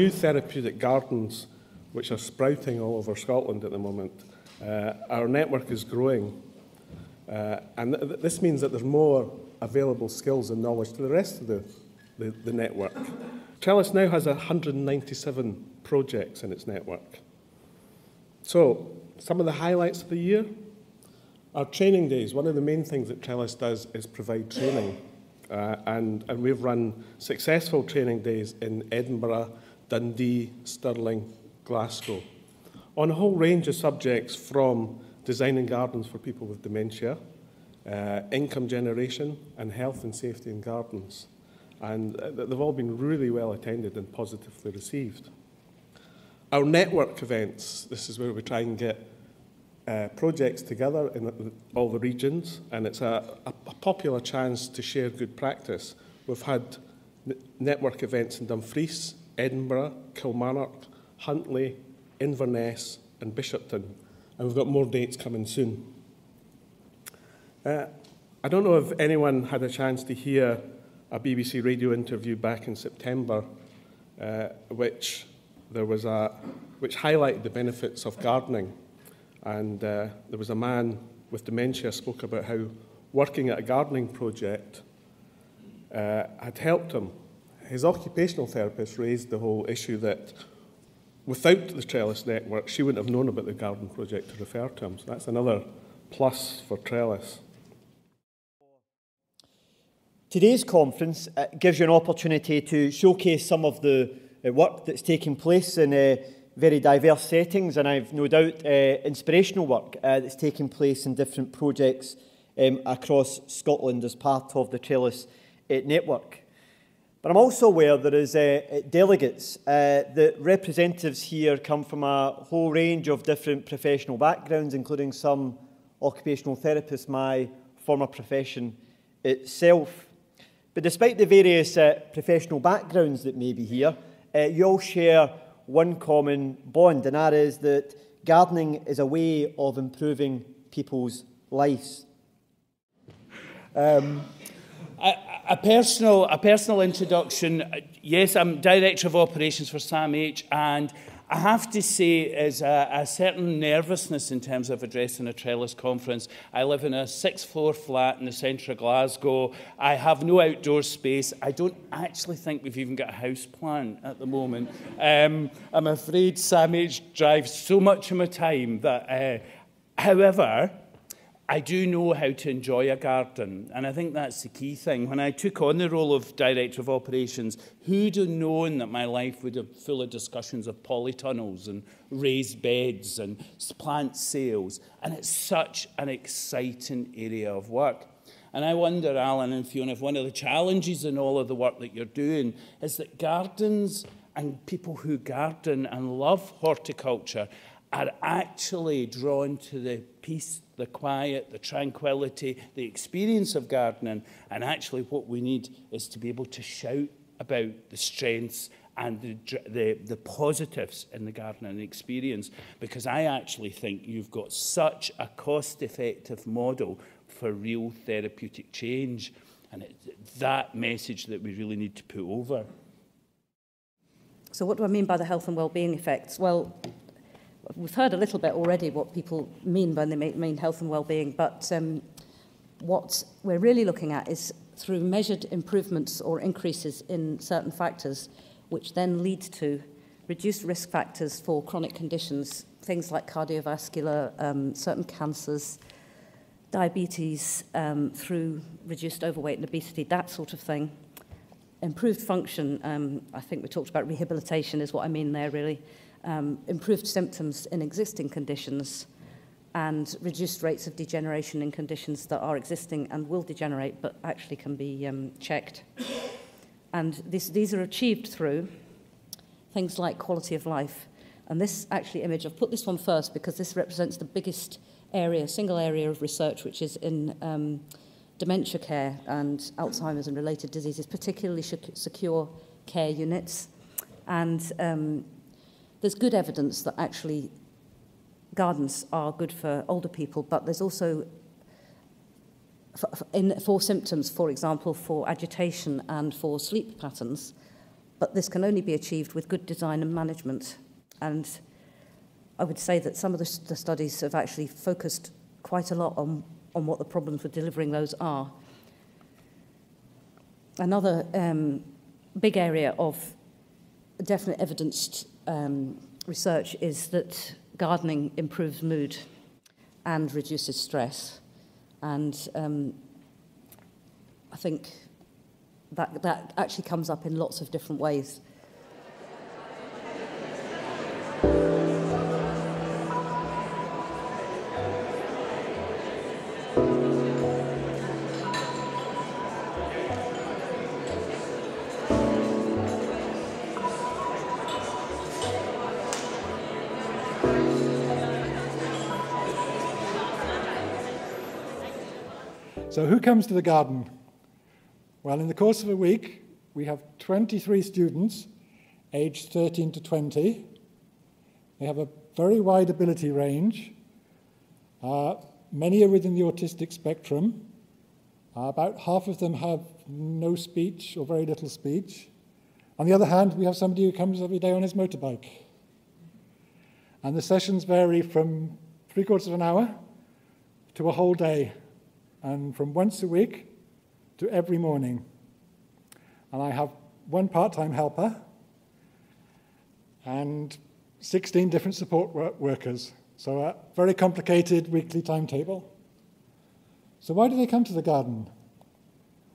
new therapeutic gardens which are sprouting all over Scotland at the moment. Our network is growing, and this means that there's more available skills and knowledge to the rest of the network. Trellis now has 197 projects in its network. So, some of the highlights of the year are training days. One of the main things that Trellis does is provide training. And we've run successful training days in Edinburgh, Dundee, Stirling, Glasgow, on a whole range of subjects from designing gardens for people with dementia, income generation, and health and safety in gardens. And they've all been really well attended and positively received. Our network events, this is where we try and get projects together in all the regions, and it's a popular chance to share good practice. We've had network events in Dumfries, Edinburgh, Kilmarnock, Huntly, Inverness and Bishopton, and we've got more dates coming soon. I don't know if anyone had a chance to hear a BBC radio interview back in September, which highlighted the benefits of gardening. And there was a man with dementia spoke about how working at a gardening project had helped him. His occupational therapist raised the whole issue that without the Trellis network, she wouldn't have known about the garden project to refer to him. So that's another plus for Trellis. Today's conference gives you an opportunity to showcase some of the work that's taking place in very diverse settings, and I've no doubt inspirational work that's taking place in different projects across Scotland as part of the Trellis network. But I'm also aware there is delegates. The representatives here come from a whole range of different professional backgrounds, including some occupational therapists, my former profession itself. But despite the various professional backgrounds that may be here, you all share one common bond, and that is that gardening is a way of improving people's lives. A personal introduction. Yes, I'm Director of Operations for SAMH, and I have to say there's a certain nervousness in terms of addressing a Trellis conference. I live in a 6th-floor flat in the centre of Glasgow. I have no outdoor space. I don't actually think we've even got a house plant at the moment. I'm afraid SAMH drives so much of my time that, however, I do know how to enjoy a garden, and I think that's the key thing. When I took on the role of Director of Operations, who'd have known that my life would have full of discussions of polytunnels and raised beds and plant sales, and it's such an exciting area of work. And I wonder, Alan and Fiona, if one of the challenges in all of the work that you're doing is that gardens and people who garden and love horticulture are actually drawn to the peace, the quiet, the tranquility, the experience of gardening. And actually what we need is to be able to shout about the strengths and the positives in the gardening experience, because I actually think you've got such a cost-effective model for real therapeutic change. And it's that message that we really need to put over. So what do I mean by the health and well-being effects? Well, we've heard a little bit already what people mean when they mean health and well-being, but what we're really looking at is through measured improvements or increases in certain factors, which then lead to reduced risk factors for chronic conditions, things like cardiovascular, certain cancers, diabetes, through reduced overweight and obesity, that sort of thing. Improved function, I think we talked about rehabilitation is what I mean there really. Improved symptoms in existing conditions and reduced rates of degeneration in conditions that are existing and will degenerate but actually can be checked. And these are achieved through things like quality of life. And this actually image, I've put this one first because this represents the biggest area, single area of research, which is in dementia care and Alzheimer's and related diseases, particularly secure care units. And there's good evidence that actually gardens are good for older people, but there's also, for symptoms, for example, for agitation and for sleep patterns, But this can only be achieved with good design and management. And I would say that some of the studies have actually focused quite a lot on what the problems with delivering those are. Another big area of definite evidenced research is that gardening improves mood and reduces stress. And I think that actually comes up in lots of different ways. So who comes to the garden? Well, in the course of a week, we have 23 students, aged 13 to 20. They have a very wide ability range. Many are within the autistic spectrum. About half of them have no speech or very little speech. On the other hand, we have somebody who comes every day on his motorbike. And the sessions vary from 3/4 of an hour to a whole day, and from once a week to every morning. And I have one part-time helper and 16 different support workers. So a very complicated weekly timetable. So why do they come to the garden?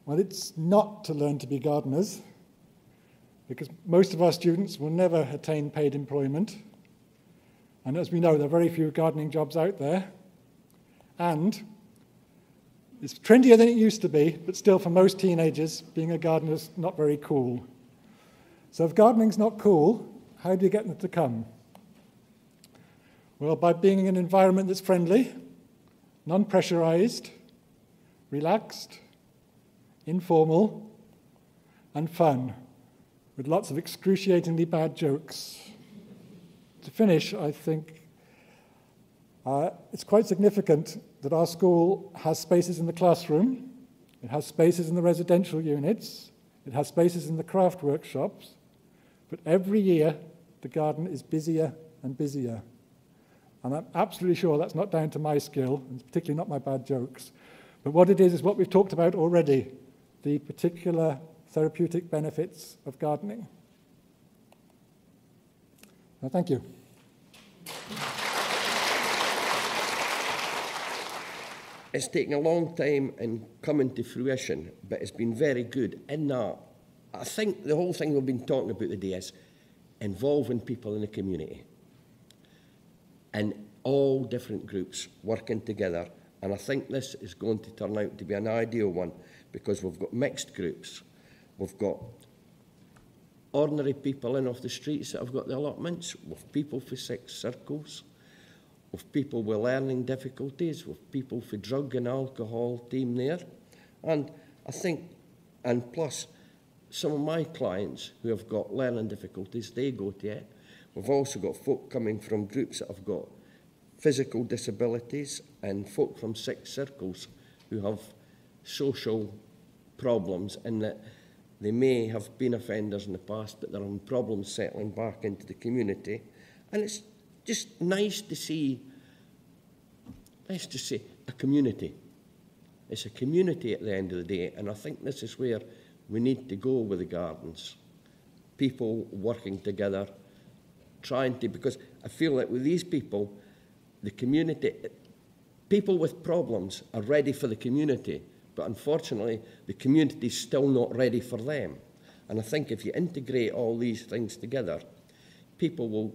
Well, it's not to learn to be gardeners, because most of our students will never attain paid employment. And as we know, there are very few gardening jobs out there. And it's trendier than it used to be, but still for most teenagers, being a gardener is not very cool. So if gardening's not cool, how do you get them to come? Well, by being in an environment that's friendly, non-pressurized, relaxed, informal, and fun, with lots of excruciatingly bad jokes. To finish, I think it's quite significant that our school has spaces in the classroom, it has spaces in the residential units, it has spaces in the craft workshops, but every year the garden is busier and busier. And I'm absolutely sure that's not down to my skill, and particularly not my bad jokes. But what it is what we've talked about already, the particular therapeutic benefits of gardening. Well, thank you. It's taken a long time in coming to fruition, but it's been very good in that. I think the whole thing we've been talking about today is involving people in the community and all different groups working together. And I think this is going to turn out to be an ideal one, because we've got mixed groups. We've got ordinary people in off the streets that have got the allotments, with people for 6 circles, with people with learning difficulties, with people for drug and alcohol team there. And I think, and plus, some of my clients who have got learning difficulties, they go to it. We've also got folk coming from groups that have got physical disabilities and folk from 6 circles who have social problems, in that they may have been offenders in the past, but they're having problems settling back into the community. And it's just nice to see a community. It's a community at the end of the day, and I think this is where we need to go with the gardens. People working together, trying to, because I feel that with these people, the community, people with problems are ready for the community, but unfortunately, the community is still not ready for them. And I think if you integrate all these things together, people will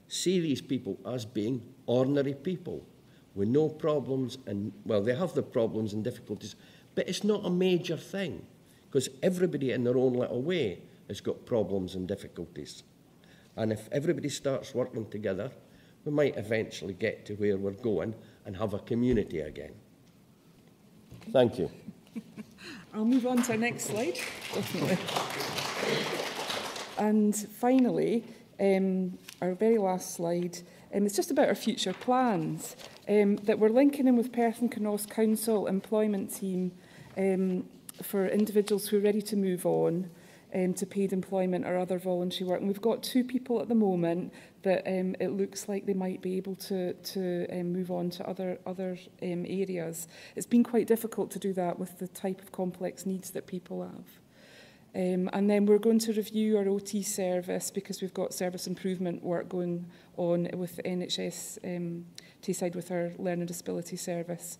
see these people as being ordinary people with no problems, and, well, they have their problems and difficulties, but it's not a major thing, because everybody in their own little way has got problems and difficulties. And if everybody starts working together, we might eventually get to where we're going and have a community again. Thank you. I'll move on to our next slide, definitely. And finally, our very last slide, it's just about our future plans, that we're linking in with Perth and Kinross Council employment team for individuals who are ready to move on. to paid employment or other voluntary work. And we've got 2 people at the moment that it looks like they might be able to move on to other areas. It's been quite difficult to do that with the type of complex needs that people have. And then we're going to review our OT service because we've got service improvement work going on with the NHS Tayside with our learning disability service.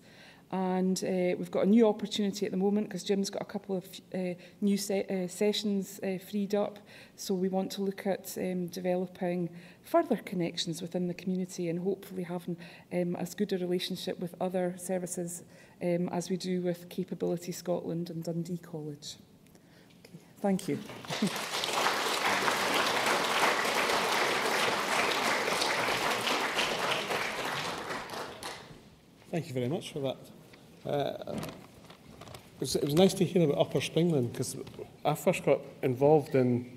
And we've got a new opportunity at the moment because Jim's got a couple of new sessions freed up. So we want to look at developing further connections within the community and hopefully having as good a relationship with other services as we do with Capability Scotland and Dundee College. Okay, thank you. Thank you very much for that. It was nice to hear about Upper Springland because I first got involved in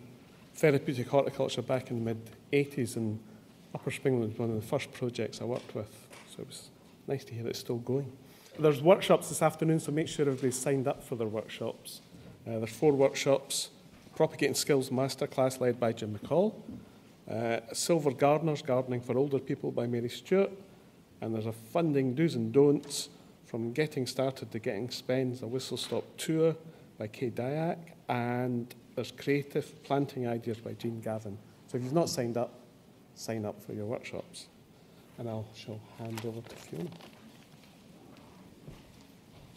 therapeutic horticulture back in the mid-80s, and Upper Springland was one of the first projects I worked with, so it was nice to hear it's still going. There's workshops this afternoon, so make sure everybody's signed up for their workshops. There's 4 workshops: Propagating Skills Masterclass led by Jim McColl, Silver Gardeners, Gardening for Older People by Mary Stewart, and there's a Funding Do's and Don'ts from Getting Started to Getting Spends, a whistle-stop tour by Kay Dyack, and there's Creative Planting Ideas by Gavin. So if you've not signed up, sign up for your workshops. And shall hand over to Fiona.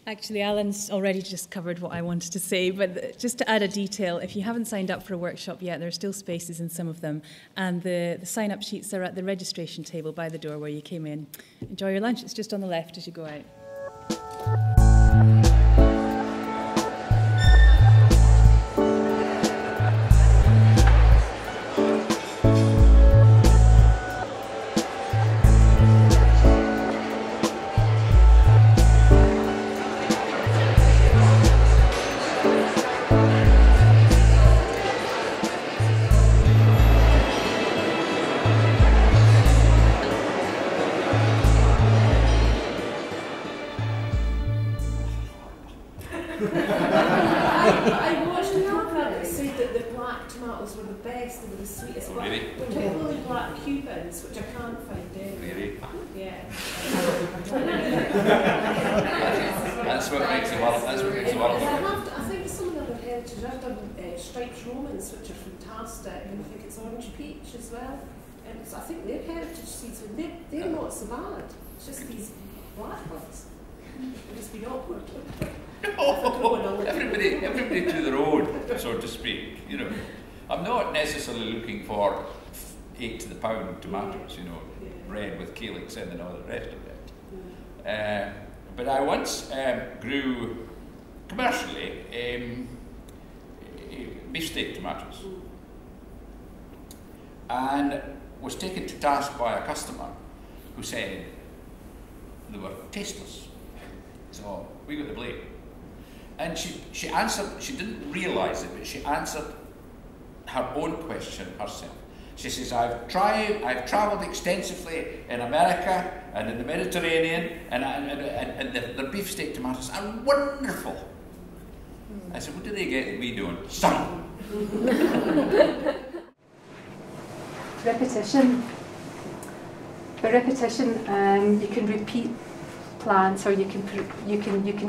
Actually, Alan's already just covered what I wanted to say, but just to add a detail, if you haven't signed up for a workshop yet, there are still spaces in some of them, and the sign-up sheets are at the registration table by the door where you came in. Enjoy your lunch. It's just on the left as you go out. I watched a program that said that the black tomatoes were the best, they were the sweetest. Oh, really? Particularly black Cubans, which I can't find anywhere. Really? Yeah. That's what makes the world. That's what makes the world. I think some of the other heritage, I've done striped Romans, which are fantastic, and I think it's orange peach as well. And I think they're heritage seeds, and they're not so bad. It's just these black ones. It's been awkward. Everybody to their own, so to speak. You know, I'm not necessarily looking for 8 to the pound tomatoes, you know, red with calyx and all the rest of it. But I once grew commercially beefsteak tomatoes, and was taken to task by a customer who said they were tasteless. So we got the blame. And she answered, she didn't realise it, but she answered her own question herself. She says, I've travelled extensively in America and in the Mediterranean, and their beefsteak tomatoes are wonderful. I said, what do they get that we don't? Sun! Repetition. By repetition, you can repeat plants, or you can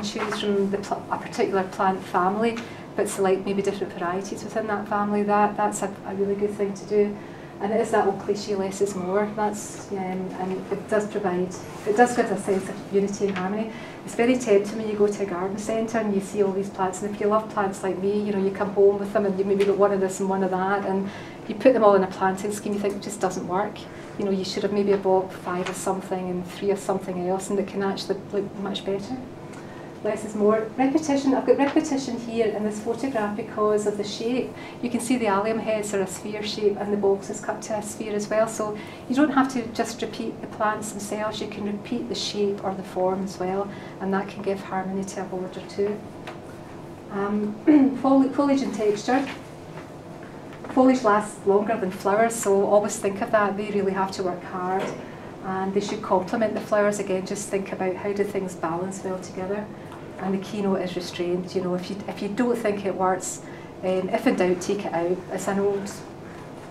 choose from a particular plant family, but select maybe different varieties within that family. That's a really good thing to do, and it is that old cliche, less is more. That's and it does give a sense of unity and harmony. It's very tempting when you go to a garden centre and you see all these plants, and if you love plants like me, you know, you come home with them and you maybe got one of this and one of that, and you put them all in a planting scheme, you think it just doesn't work. You know, you should have maybe bought 5 of something and 3 of something else, and it can actually look much better. Less is more. Repetition, I've got repetition here in this photograph because of the shape. You can see the allium heads are a sphere shape and the bulbs is cut to a sphere as well, so you don't have to just repeat the plants themselves, you can repeat the shape or the form as well, and that can give harmony to a border too. Foliage and texture. Foliage lasts longer than flowers, so always think of that. They really have to work hard, and they should complement the flowers. Again, just think about how do things balance well together. And the keynote is restraint. You know, if you don't think it works, If in doubt, take it out. It's an old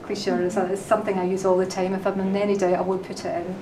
cliche, it's something I use all the time. If I'm in any doubt, I won't put it in.